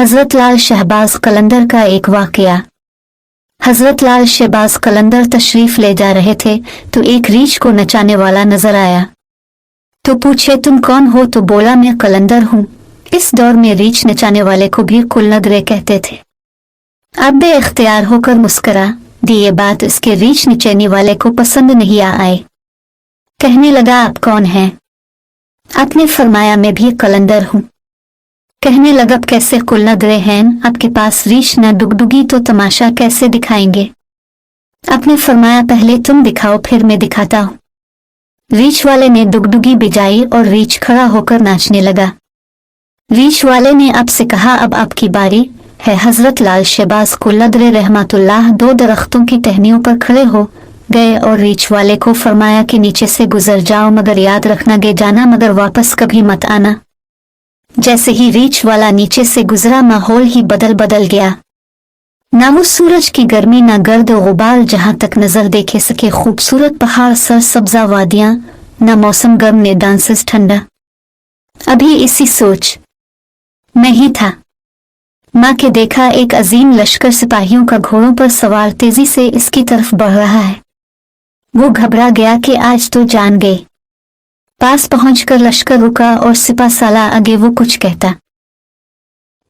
हजरत लाल शहबाज कलंदर का एक वाकया। हजरत लाल शहबाज कलंदर तशरीफ ले जा रहे थे तो एक रीछ को नचाने वाला नजर आया। तो पूछे तुम कौन हो? तो बोला मैं कलंदर हूँ। इस दौर में रीछ नचाने वाले को भी कुलनदरे कहते थे। अब बेइख्तियार होकर मुस्करा दी। ये बात उसके रीछ नचाने वाले को पसंद नहीं आई। कहने लगा आप कौन हैं? आपने फरमाया मैं भी कलंदर हूँ। कहने लगा कैसे कुलनदरे हैं? आपके पास रीछ न डुगडुगी तो तमाशा कैसे दिखाएंगे? आपने फरमाया पहले तुम दिखाओ फिर मैं दिखाता हूँ। रीछ वाले ने डुगडुगी बिजाई और रीछ खड़ा होकर नाचने लगा। रीछ वाले ने अब से कहा अब आपकी बारी है। हजरत लाल शहबाज कुलनदरे रहमतुल्लाह दो दरख्तों की टहनियों पर खड़े हो गए और रीछ वाले को फरमाया कि नीचे से गुजर जाओ मगर याद रखना गे जाना मगर वापस कभी मत आना। जैसे ही रीछ वाला नीचे से गुजरा माहौल ही बदल गया। ना वो सूरज की गर्मी ना गर्द गुबार, जहां तक नजर देखे सके खूबसूरत पहाड़ सरसब्जा वादियां, ना मौसम गर्म ने डांसेस ठंडा। अभी इसी सोच में ही था माँ के देखा एक अजीम लश्कर सिपाहियों का घोड़ों पर सवार तेजी से इसकी तरफ बढ़ रहा है। वो घबरा गया कि आज तो जान गए। पास पहुंचकर लश्कर रुका और सिपा साला आगे वो कुछ कहता।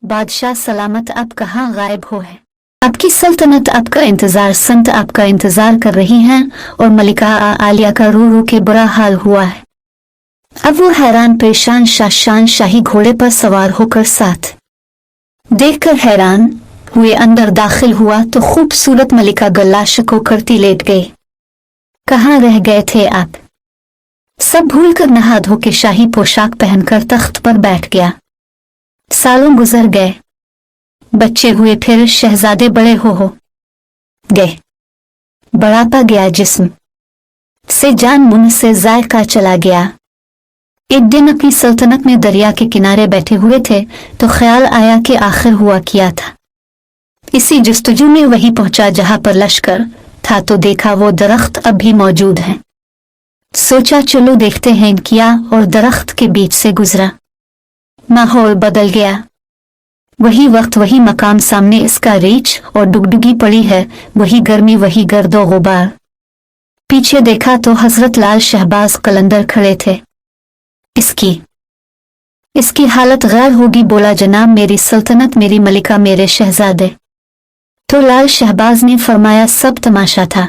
बादशाह सलामत आप कहाँ गायब हो है? आपकी सल्तनत आपका इंतजार संत आपका इंतजार कर रही हैं और मलिका आलिया का रो रो के बुरा हाल हुआ है। अब वो हैरान परेशान शान शाही घोड़े पर सवार होकर साथ देखकर हैरान हुए अंदर दाखिल हुआ तो खूबसूरत मलिका गला शको करती लेट गई। कहाँ रह गए थे आप? सब भूलकर नहा धो के शाही पोशाक पहनकर तख्त पर बैठ गया। सालों गुजर गए, बच्चे हुए, फिर शहजादे बड़े हो गए। बढ़ापा गया जिस्म से, जान मुंह से जायका चला गया। एक दिन अपनी सल्तनत में दरिया के किनारे बैठे हुए थे तो ख्याल आया कि आखिर हुआ क्या था। इसी जस्तजू में वही पहुंचा जहां पर लश्कर था तो देखा वो दरख्त अब भी मौजूद है। सोचा चलो देखते हैं किया और दरख्त के बीच से गुजरा। माहौल बदल गया। वही वक्त वही मकाम, सामने इसका रीछ और डुगडुगी पड़ी है, वही गर्मी वही गर्दो गुबार। पीछे देखा तो हजरत लाल शहबाज कलंदर खड़े थे। इसकी हालत गैर होगी। बोला जनाब मेरी सल्तनत मेरी मलिका मेरे शहजादे। तो लाल शहबाज ने फरमाया सब तमाशा था।